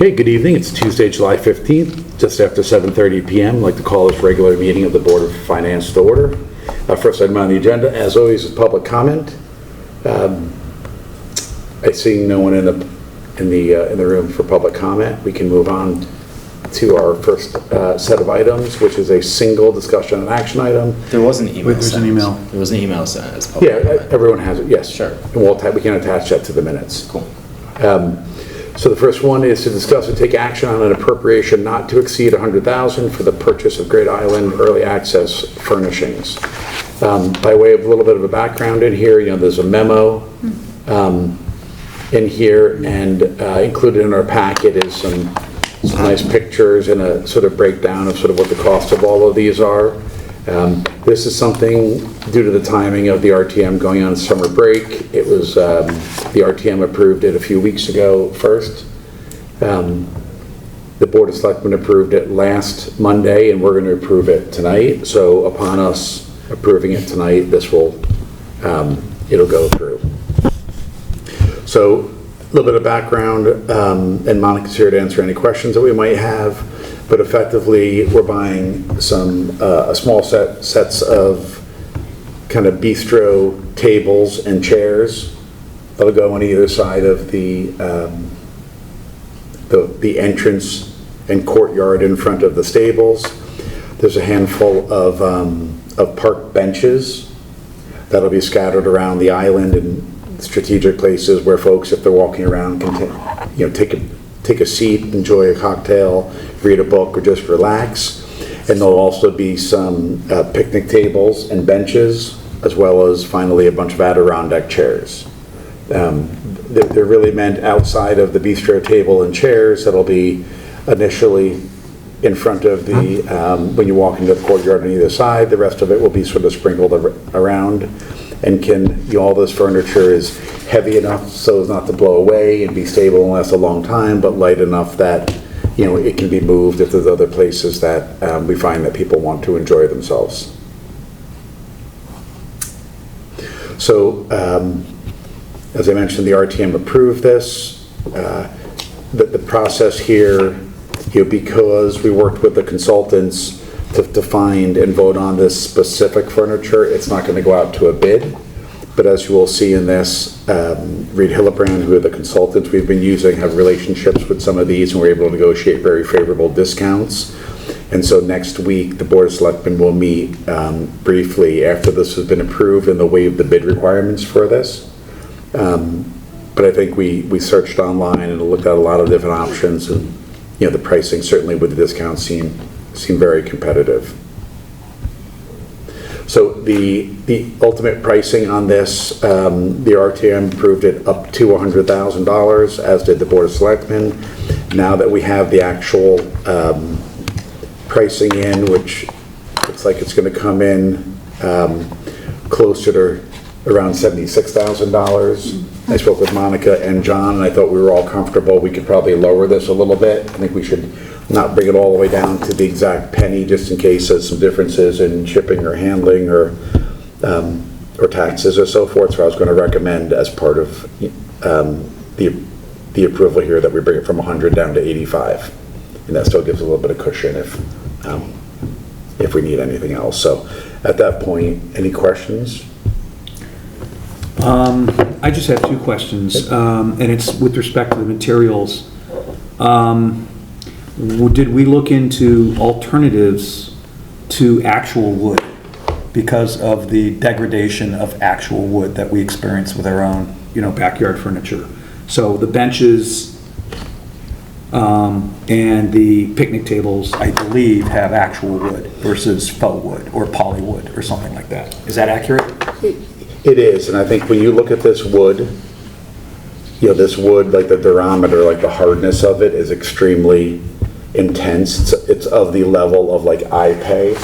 Okay, good evening. It's Tuesday, July 15th, just after 7:30 p.m. I'd like to call this regular meeting of the Board of Finance to order. First item on the agenda, as always, is public comment. I see no one in the room for public comment. We can move on to our first set of items, which is a single discussion and action item. There was an email. There's an email. There was an email sent as public Yeah, comment. everyone has it, yes. Sure. And we can attach that to the minutes. Cool. So the first one is to discuss and take action on an appropriation not to exceed $100,000 for the purchase of Great Island Early Access Furnishings. By way of a little bit of a background in here, there's a memo in here, and included in our packet is some nice pictures and a sort of breakdown of sort of what the cost of all of these are. This is something due to the timing of the RTM going on summer break. It was, the RTM approved it a few weeks ago first. The Board of Selectmen approved it last Monday, and we're going to approve it tonight. So upon us approving it tonight, this will, it'll go through. So a little bit of background, and Monica's here to answer any questions that we might have. But effectively, we're buying some a small sets of kind of bistro tables and chairs that'll go on either side of the entrance and courtyard in front of the stables. There's a handful of park benches that'll be scattered around the island in strategic places where folks, if they're walking around, can take a seat, enjoy a cocktail, read a book, or just relax. And there'll also be some picnic tables and benches, as well as finally a bunch of Adirondack chairs. They're really meant outside of the bistro table and chairs that'll be initially in front of the, when you walk into the courtyard on either side. The rest of it will be sort of sprinkled around. And all this furniture is heavy enough so as not to blow away and be stable and last a long time, but light enough that it can be moved if there's other places that we find that people want to enjoy themselves. So, as I mentioned, the RTM approved this. The process here, because we worked with the consultants to find and vote on this specific furniture, it's not going to go out to a bid. But as you will see in this, Reed Hillebrand, who are the consultants we've been using, have relationships with some of these, and we're able to negotiate very favorable discounts. And so next week, the Board of Selectmen will meet briefly after this has been approved, and they'll waive the bid requirements for this. But I think we searched online and looked at a lot of different options, and the pricing certainly with the discounts seem very competitive. So the ultimate pricing on this, the RTM approved it up to $100,000, as did the Board of Selectmen. Now that we have the actual pricing in, which looks like it's going to come in closer to around $76,000. I spoke with Monica and John, and I thought we were all comfortable. We could probably lower this a little bit. I think we should not bring it all the way down to the exact penny, just in case there's some differences in shipping or handling or taxes or so forth. So I was going to recommend, as part of the approval here, that we bring it from 100 down to 85, and that still gives a little bit of cushion if we need anything else. So at that point, any questions? I just have two questions, and it's with respect to the materials. Did we look into alternatives to actual wood because of the degradation of actual wood that we experience with our own, backyard furniture? So the benches and the picnic tables, I believe, have actual wood versus faux wood or poly wood or something like that. Is that accurate? It is, and I think when you look at this wood, this wood, like the durometer, like the hardness of it is extremely intense. It's of the level of like iPay,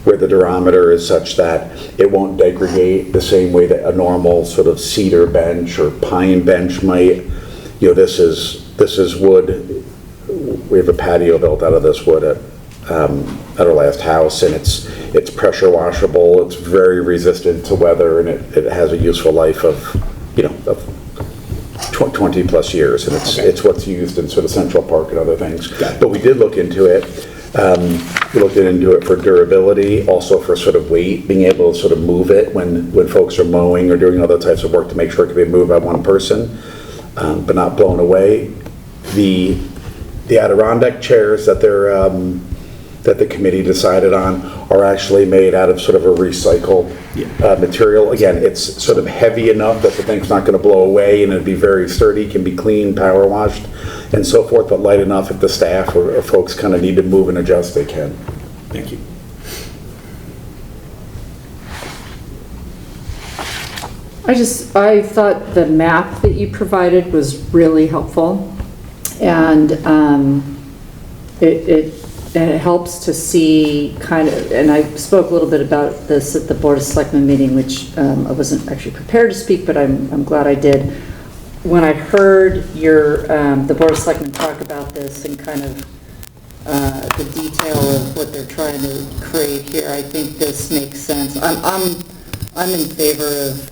where the durometer is such that it won't degrade the same way that a normal sort of cedar bench or pine bench might. This is wood. We have a patio built out of this wood at our last house, and it's pressure washable. It's very resistant to weather, and it has a useful life of 20 20 plus years, and Okay. it's what's used in sort of Central Park and other things. Got it. But we did look into it. We looked into it for durability, also for sort of weight, being able to sort of move it when folks are mowing or doing other types of work to make sure it can be moved by one person, but not blown away. The Adirondack chairs that that the committee decided on are actually made out of sort of a recycled material. Again, it's sort of heavy enough that the thing's not going to blow away, and it'd be very sturdy, can be cleaned, power washed, and so forth, but light enough if the staff or folks kind of need to move and adjust, they can. Thank you. I thought the map that you provided was really helpful, and it helps to see kind of, and I spoke a little bit about this at the Board of Selectmen meeting, which I wasn't actually prepared to speak, but I'm glad I did. When I heard the Board of Selectmen talk about this and kind of the detail of what they're trying to create here, I think this makes sense. I'm in favor of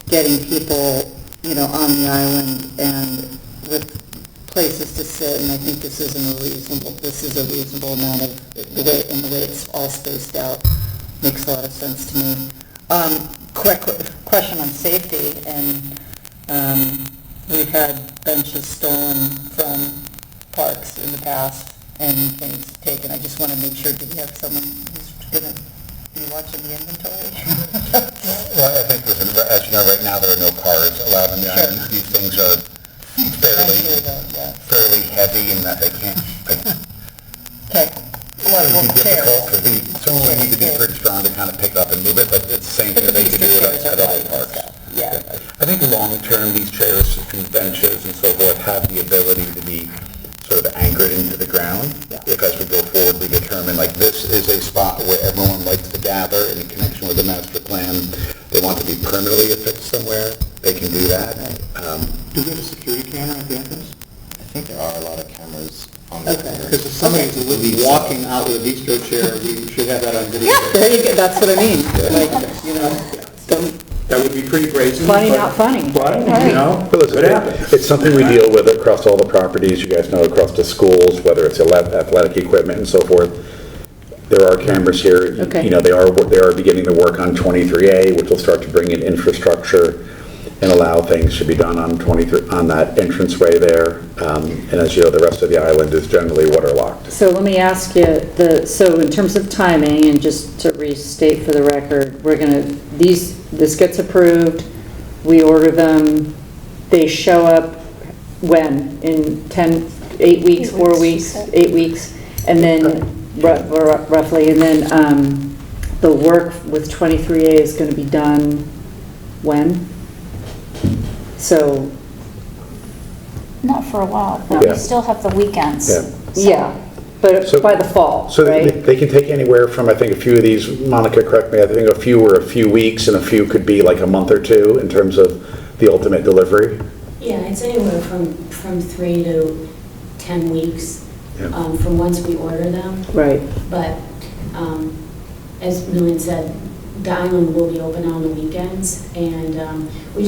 getting people, on the island and with places to sit, and I think this is a reasonable amount of the way it's all spaced out makes a lot of sense to me. Quick question on safety, and we've had benches stolen from parks in the past and things taken. I just want to make sure, do we have someone who's going to be watching the inventory? Well, I think, listen, as you know, right now there are no cars allowed on the Sure. island. These things are fairly heavy in that they can't, Okay. it would be difficult for someone would need to be pretty strong to kind of pick up and move it, but it's the same thing that they could do at other parks. Yeah. I think long-term, these chairs, these benches and so forth have the ability to be sort of anchored into the ground. If as we go forward, we determine, like, this is a spot where everyone likes to gather in connection with the master plan. They want to be permanently affixed somewhere, they can do that. Do we have a security camera at the entrance? I think there are a lot of cameras on the corners. Because if somebody's walking out with a bistro chair, we should have that on video. Yeah, there you go, that's what I mean, like, don't, That would be pretty brazen. funny, but- not funny. But, Right. But listen, it happens. it's something we deal with across all the properties, you guys know, across the schools, whether it's athletic equipment and so forth. There are cameras here. Okay. They are beginning to work on 23A, which will start to bring in infrastructure and allow things to be done on that entranceway there. And as you know, the rest of the island is generally waterlocked. So let me ask you, so in terms of timing, and just to restate for the record, this gets approved, we order them, they show up when? In 8 weeks, 4 weeks, 8 weeks? And then, roughly, and then the work with 23A is going to be done when? So, Not for a while, but Yeah. we still have the weekends. Yeah. So- yeah, but So- by the fall, So right? they can take anywhere from, I think, a few of these, Monica, correct me, I think a few were a few weeks and a few could be like a month or two in terms of the ultimate delivery. Yeah, it's anywhere from 3 to 10 weeks Yeah. from once we order them. Right. But as Millian said, the island will be open on the weekends, and we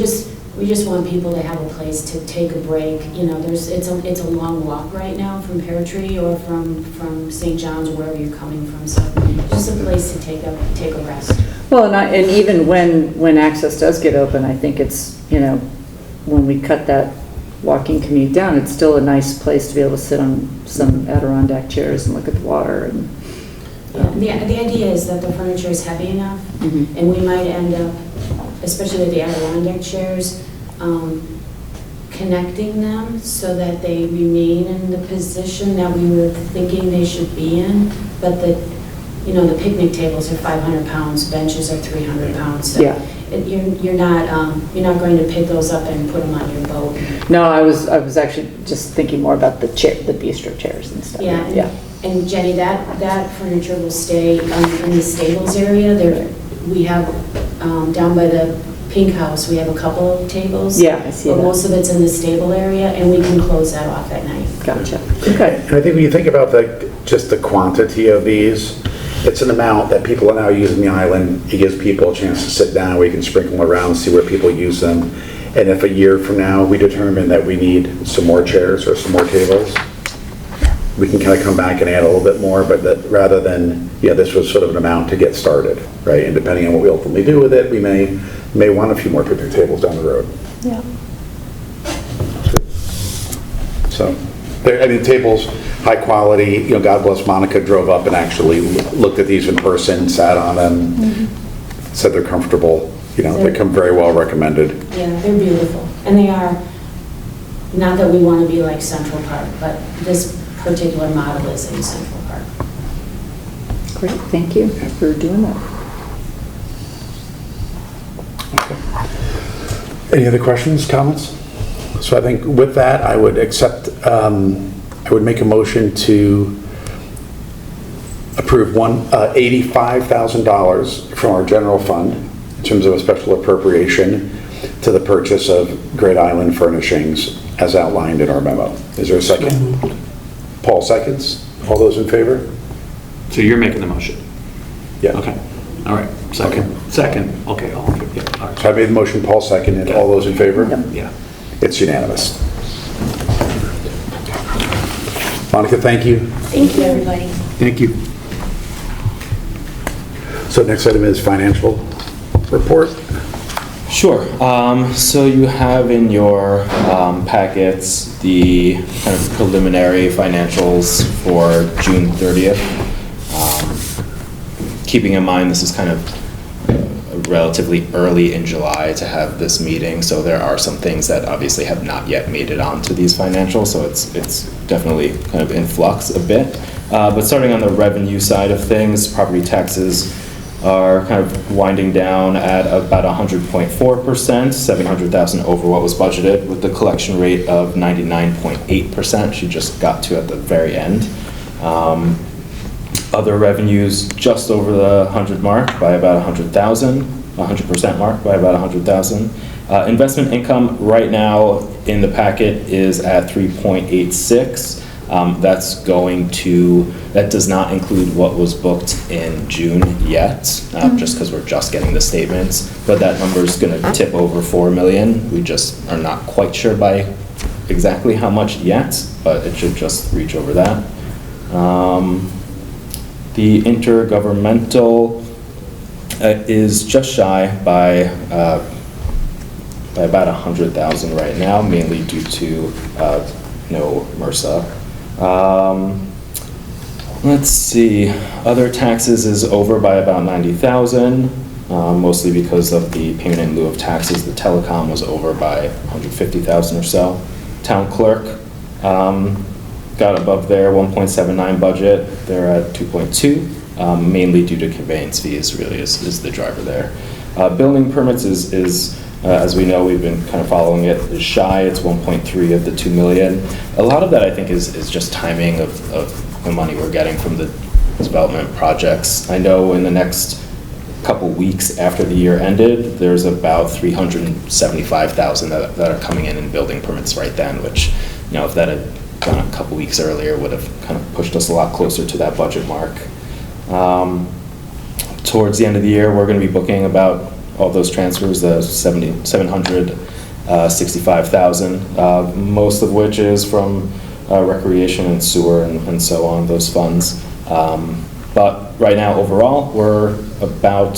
just want people to have a place to take a break. It's a long walk right now from Pear Tree or from St. John's, wherever you're coming from. So just a place to take a rest. Well, and even when access does get open, I think it's, when we cut that walking commute down, it's still a nice place to be able to sit on some Adirondack chairs and look at the water. And Yeah, the idea is that the furniture is heavy enough, Mhm. and we might end up, especially with the Adirondack chairs, connecting them so that they remain in the position that we were thinking they should be in, but the picnic tables are 500 pounds, benches are 300 pounds. So Yeah. you're not going to pick those up and put them on your boat. No, I was actually just thinking more about the bistro chairs and stuff. Yeah. Yeah. And Jenny, that furniture will stay in the stables area. We have, down by the Pink House, we have a couple of tables. Yeah, I see But that. most of it's in the stable area, and we can close that off at night. Gotcha. Okay. And I think when you think about just the quantity of these, it's an amount that people are now using the island. It gives people a chance to sit down, we can sprinkle around, see where people use them. And if a year from now, we determine that we need some more chairs or some more tables, we can kind of come back and add a little bit more, but that, rather than, this was sort of an amount to get started, right? And depending on what we ultimately do with it, we may want a few more picnic tables down the road. Yeah. So, tables, high quality, God bless Monica, drove up and actually looked at these in person, sat on them, said they're comfortable, they come very well recommended. Yeah, they're beautiful. And they are, not that we want to be like Central Park, but this particular model is in Central Park. Great, thank you for doing that. Any other questions, comments? So I think with that, I would I would make a motion to approve $85,000 from our general fund in terms of a special appropriation to the purchase of Great Island furnishings as outlined in our memo. Is there a second? Paul seconds. All those in favor? So you're making the motion? Yeah. Okay, all right, second, okay, all in favor, yeah, all right. So I made the motion, Paul seconded. All those in favor? Yeah. It's unanimous. Monica, thank you. Thank you, everybody. Thank you. So next item is financial report. Sure. So you have in your packets the kind of preliminary financials for June 30th. Keeping in mind this is kind of relatively early in July to have this meeting, so there are some things that obviously have not yet made it onto these financials, so it's definitely kind of in flux a bit. But starting on the revenue side of things, property taxes are kind of winding down at about 100.4%, 700,000 over what was budgeted, with the collection rate of 99.8%. She just got to at the very end. Other revenues just over the 100 mark by about 100,000, 100% mark by about 100,000. Investment income right now in the packet is at 3.86. That does not include what was booked in June yet, just because we're just getting the statements, but that number is going to tip over 4 million. We just are not quite sure by exactly how much yet, but it should just reach over that. The intergovernmental is just shy by about 100,000 right now, mainly due to no MRSA. Let's see, other taxes is over by about 90,000, mostly because of the payment in lieu of taxes. The telecom was over by 150,000 or so. Town clerk got above their 1.79 budget. They're at 2.2, mainly due to conveyance fees really is the driver there. Building permits is as we know, we've been kind of following it, is shy. It's 1.3 of the 2 million. A lot of that I think is just timing of the money we're getting from the development projects. I know in the next couple weeks after the year ended, there's about 375,000 that are coming in building permits right then, which, if that had gone a couple weeks earlier, would have kind of pushed us a lot closer to that budget mark. Towards the end of the year, we're going to be booking about all those transfers, the 765,000, most of which is from recreation and sewer and so on, those funds. But right now, overall, we're about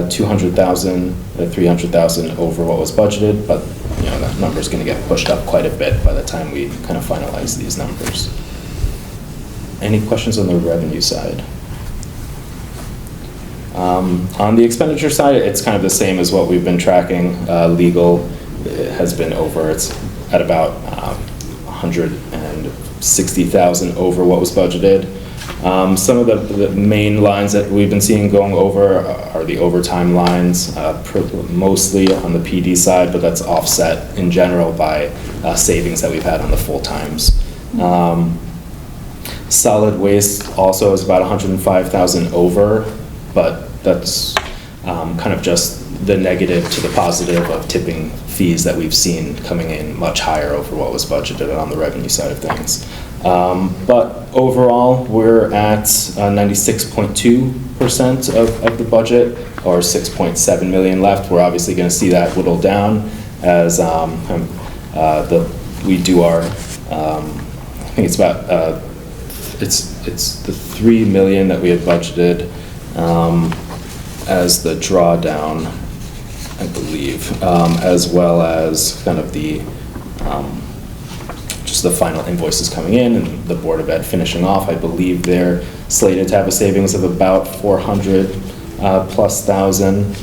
200,000, 300,000 over what was budgeted, but that number's going to get pushed up quite a bit by the time we kind of finalize these numbers. Any questions on the revenue side? On the expenditure side, it's kind of the same as what we've been tracking. Legal has been over. It's at about 160,000 over what was budgeted. Some of the main lines that we've been seeing going over are the overtime lines, mostly on the PD side, but that's offset in general by savings that we've had on the full-times. Solid waste also is about 105,000 over, but that's kind of just the negative to the positive of tipping fees that we've seen coming in much higher over what was budgeted on the revenue side of things. But overall, we're at 96.2% of the budget, or 6.7 million left. We're obviously going to see that whittle down as we do our, I think it's about, it's the 3 million that we had budgeted as the drawdown, I believe, as well as kind of the, just the final invoices coming in and the Board of Ed finishing off. I believe they're slated to have a savings of about 400 plus thousand.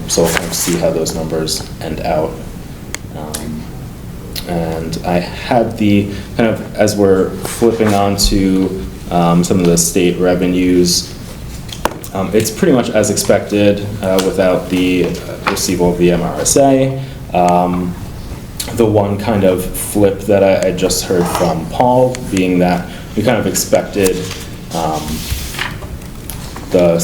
So we'll kind of see how those numbers end out. And I had the, kind of, as we're flipping on to some of the state revenues, it's pretty much as expected without the receivable of the MRSA. The one kind of flip that I just heard from Paul being that we kind of expected the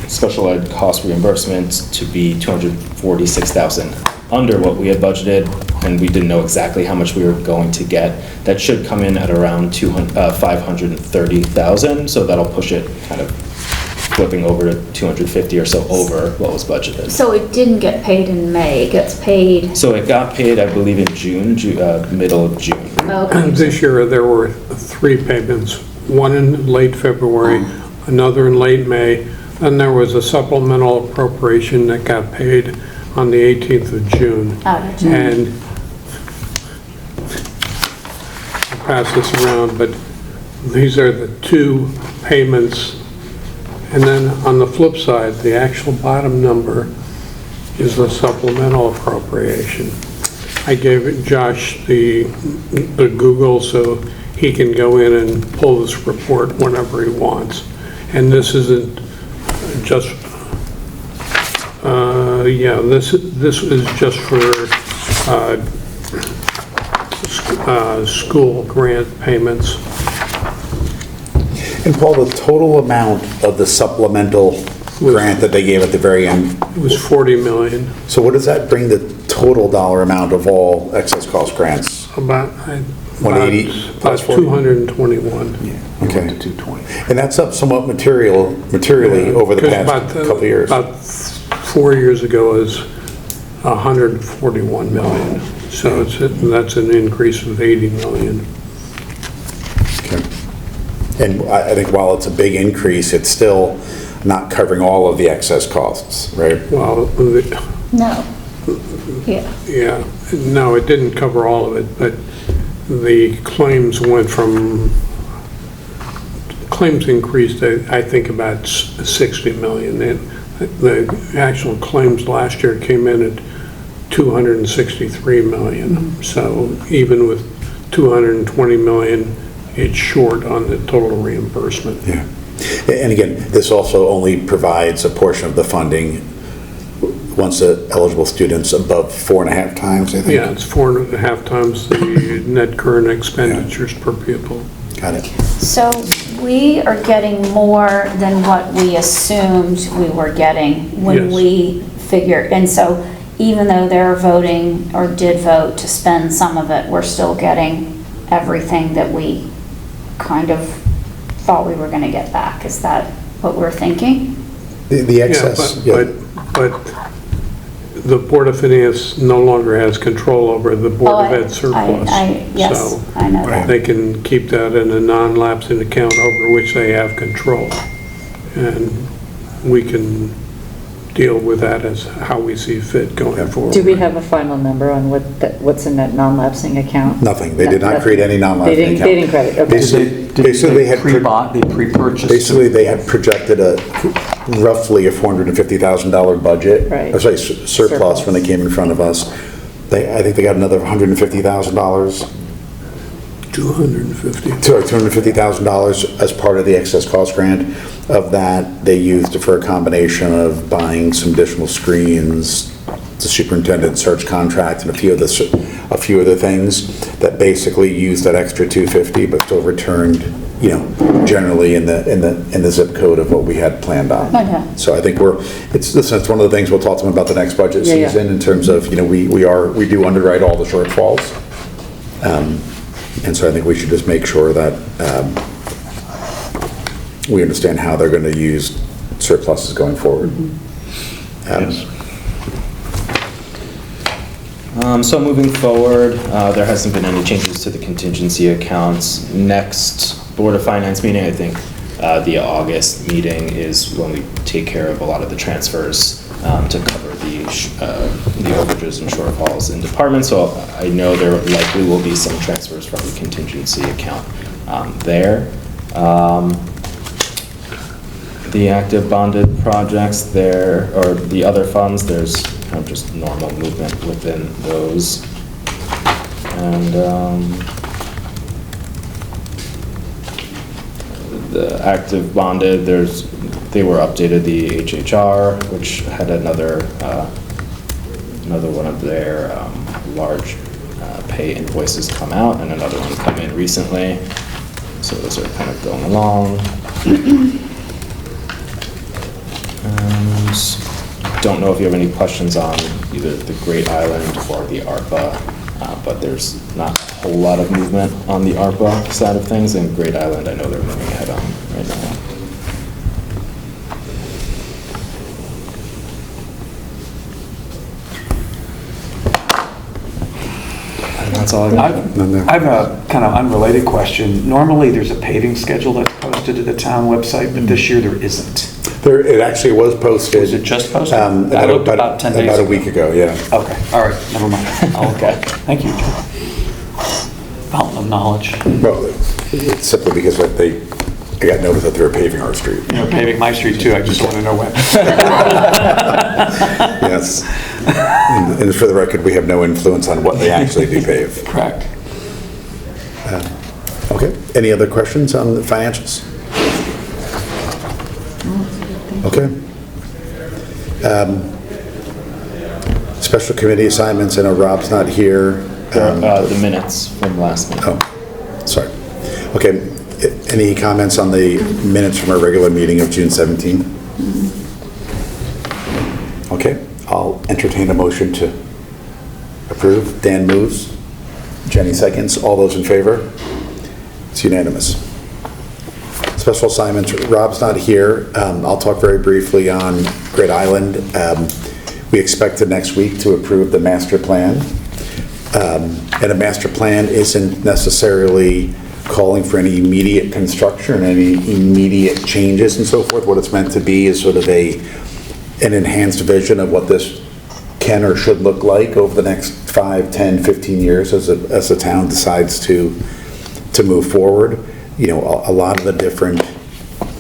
special ed cost reimbursement to be 246,000 under what we had budgeted, and we didn't know exactly how much we were going to get. That should come in at around 530,000, so that'll push it kind of flipping over to 250 or so over what was budgeted. So it didn't get paid in May, it gets paid, So it got paid, I believe, in June, middle of June. okay. This year, there were 3 payments, one in late February, another in late May, then there was a supplemental appropriation that got paid on the 18th of June. Out of June. And I'll pass this around, but these are the 2 payments. And then on the flip side, the actual bottom number is the supplemental appropriation. I gave Josh the Google so he can go in and pull this report whenever he wants. And this isn't just, this is just for school grant payments. And Paul, the total amount of the supplemental grant that they gave at the very end, It was 40 million, so what does that bring the total dollar amount of all excess cost grants? about 180 about plus 40? 221. Okay. And that's up somewhat materially over the Because past couple of years. About 4 years ago, it was 141 million. So that's an increase of 80 million. Okay. And I think while it's a big increase, it's still not covering all of the excess costs, right? Well, No. Yeah. yeah, no, it didn't cover all of it, but the claims increased, I think, about 60 million. The actual claims last year came in at 263 million. So even with 220 million, it's short on the total reimbursement. Yeah. And again, this also only provides a portion of the funding once the eligible student's above 4.5 times, I think. Yeah, it's 4.5 times the net current expenditures per pupil. Got it. So we are getting more than what we assumed we were getting when Yes. we figured, and so even though they're voting or did vote to spend some of it, we're still getting everything that we kind of thought we were going to get back. Is that what we're thinking? The excess, Yeah, but the Board of Finance no longer has control over the Board of Ed surplus. Yes, So I know that. they can keep that in a non-lapsing account over which they have control. And we can deal with that as how we see fit going forward. Do we have a final number on what's in that non-lapsing account? Nothing. They did not create any non-lapsing account. They didn't credit, okay. Basically, they had pre-bought, they pre-purchased. Basically, they had projected roughly a $450,000 budget. Right. Sorry, surplus when they came in front of us. I think they got another $150,000. 250. Sorry, $250,000 as part of the excess cost grant. Of that, they used it for a combination of buying some additional screens, the superintendent search contract, and a few other things that basically used that extra 250, but still returned, generally in the zip code of what we had planned on. Okay. So I think it's one of the things we'll talk to them about the next budget Yeah, yeah. season in terms of, we do underwrite all the shortfalls. And so I think we should just make sure that we understand how they're going to use surpluses going forward. Yes. So moving forward, there hasn't been any changes to the contingency accounts. Next Board of Finance meeting, I think the August meeting is when we take care of a lot of the transfers to cover the overages and shortfalls in departments. So I know there likely will be some transfers from the contingency account there. The active bonded projects there, or the other funds, there's kind of just normal movement within those. And the active bonded, they were updated, the HHR, which had another one of their large pay invoices come out, and another one come in recently. So those are kind of going along. Don't know if you have any questions on either the Great Island or the ARPA, but there's not a whole lot of movement on the ARPA side of things, and Great Island, I know they're moving ahead on right now. And that's all I got. I have a kind of unrelated question. Normally, there's a paving schedule that's posted to the town website, but this year there isn't. It actually was posted. Was it just posted? I looked about 10 days About a ago. week ago, yeah. Okay, all right, never mind. I'll look at it. Thank you. Fountain of knowledge. Well, it's simply because I got notice that they were paving our street. You're paving my street too, I just want to know when. Yes. And for the record, we have no influence on what they actually do pave. Correct. Okay, any other questions on the financials? Okay. Special committee assignments, I know Rob's not here. The minutes from last meeting. Oh, sorry. Okay, any comments on the minutes from our regular meeting of June 17? Okay, I'll entertain a motion to approve. Dan moves. Jenny seconds. All those in favor? It's unanimous. Special assignments, Rob's not here. I'll talk very briefly on Great Island. We expected next week to approve the master plan. And a master plan isn't necessarily calling for any immediate construction or any immediate changes and so forth. What it's meant to be is sort of an enhanced vision of what this can or should look like over the next 5, 10, 15 years as the town decides to move forward. You know, a lot of the different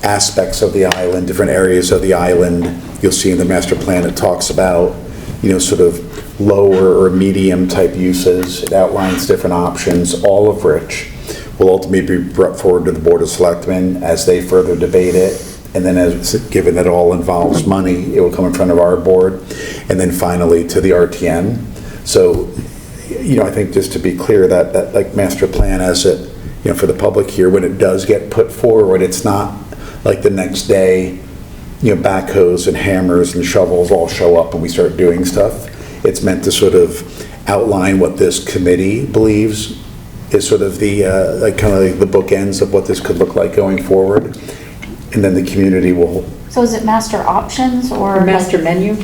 aspects of the island, different areas of the island, you'll see in the master plan, it talks about, you know, sort of lower or medium type uses. It outlines different options, all of which will ultimately be brought forward to the Board of Selectmen as they further debate it. And then given that it all involves money, it will come in front of our board, and then finally to the RTM. So, you know, I think just to be clear that like master plan as it, you know, for the public here, when it does get put forward, it's not like the next day, you know, backhoes and hammers and shovels all show up and we start doing stuff. It's meant to sort of outline what this committee believes is sort of the, like kind of like the bookends of what this could look like going forward. And then the community will... So is it master options or? Master menu?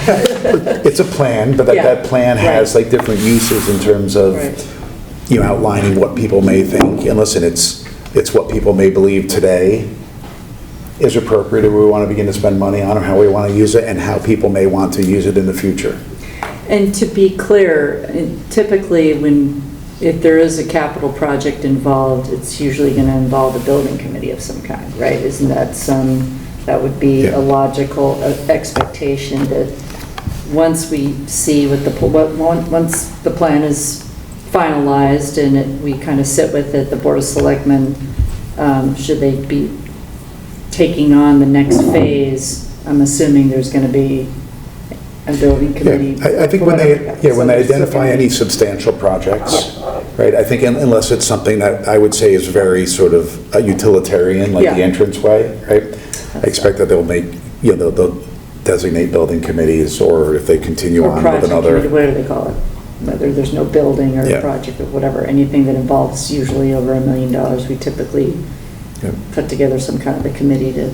It's a plan, but that plan has like different uses in terms of, you know, outlining what people may think. And listen, it's what people may believe today is appropriate, or we want to begin to spend money on, or how we want to use it, and how people may want to use it in the future. And to be clear, typically if there is a capital project involved, it's usually going to involve a building committee of some kind, right? Isn't that that would be a logical expectation that once we see once the plan is finalized and we kind of sit with it, the Board of Selectmen, should they be taking on the next phase, I'm assuming there's going to be a building committee. Yeah, I think when they identify any substantial projects, right, I think unless it's something that I would say is very sort of utilitarian, like the entranceway, right? I expect that they'll make, you know, they'll designate building committees, or if they continue on with another. Committee, what do they call it? Whether there's no building or project or whatever, anything that involves usually over $1 million, we typically put together some kind of a committee to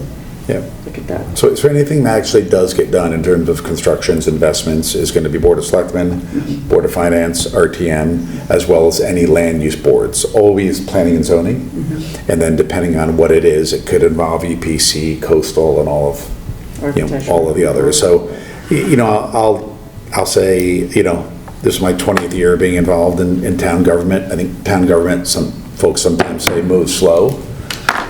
Yeah. look at that. So anything that actually does get done in terms of constructions, investments, is going to be Board of Selectmen, Board of Finance, RTM, as well as any land use boards, always planning and zoning. And then depending on what it is, it could involve EPC, coastal, and all of, all of the others. So, I'll say, this is my 20th year being involved in town government. I think town government, some folks sometimes say moves slow.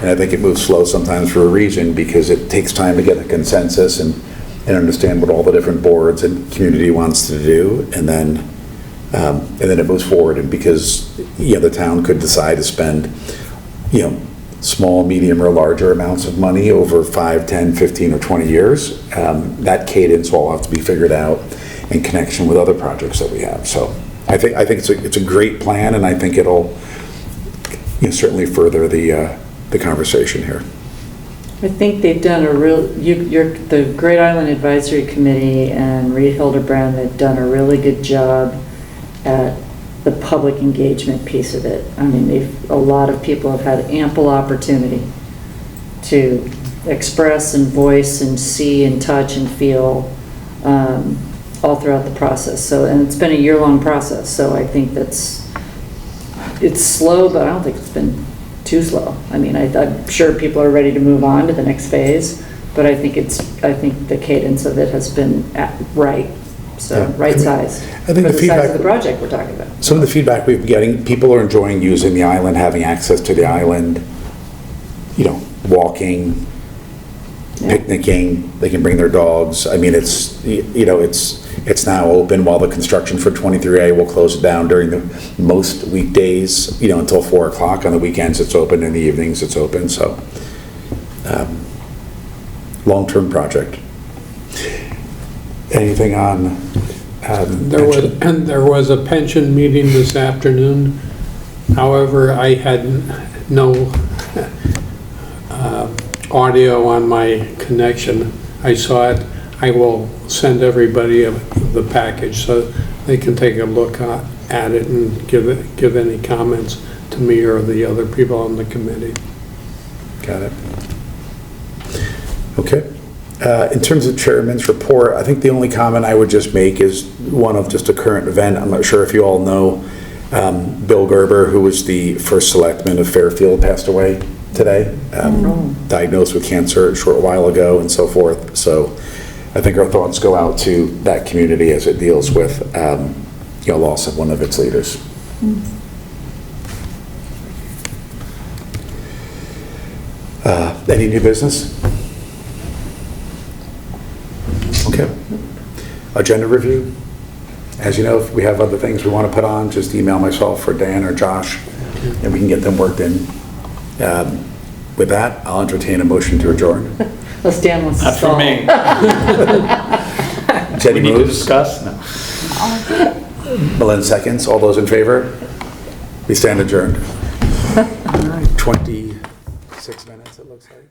And I think it moves slow sometimes for a reason, because it takes time to get a consensus and understand what all the different boards and community wants to do. And then it moves forward. And because, the town could decide to spend, small, medium, or larger amounts of money over 5, 10, 15, or 20 years, that cadence will all have to be figured out in connection with other projects that we have. So I think it's a great plan, and I think it'll certainly further the conversation here. I think they've done the Great Island Advisory Committee and Reed Hildebrand have done a really good job at the public engagement piece of it. I mean, a lot of people have had ample opportunity to express and voice and see and touch and feel all throughout the process. So, and it's been a year-long process, so I think it's slow, but I don't think it's been too slow. I mean, I'm sure people are ready to move on to the next phase, but I think the cadence of it has been right. So, Yeah. right sized. I think for the size feedback- of the project we're talking about. Some of the feedback we've been getting, people are enjoying using the island, having access to the island, walking, picnicking, they can bring their dogs. I mean, it's now open, while the construction for 23A will close it down during the most weekdays, until 4 o'clock. On the weekends it's open, in the evenings it's open, so long-term project. Anything on pension? There was a pension meeting this afternoon. However, I had no audio on my connection. I saw it. I will send everybody the package so they can take a look at it and give any comments to me or the other people on the committee. Got it. Okay. In terms of chairman's report, I think the only comment I would just make is one of just a current event. I'm not sure if you all know Bill Gerber, who was the first selectman of Fairfield, passed away today, diagnosed with cancer a short while ago and so forth. So I think our thoughts go out to that community as it deals with loss of one of its leaders. Any new business? Okay. Agenda review. As you know, if we have other things we want to put on, just email myself or Dan or Josh, and we can get them worked in. With that, I'll entertain a motion to adjourn. Let's Dan wants to Not for stall. me. Jenny We need to moves. discuss? No. Malin seconds. All those in favor? We stand adjourned. 26 minutes, it looks like.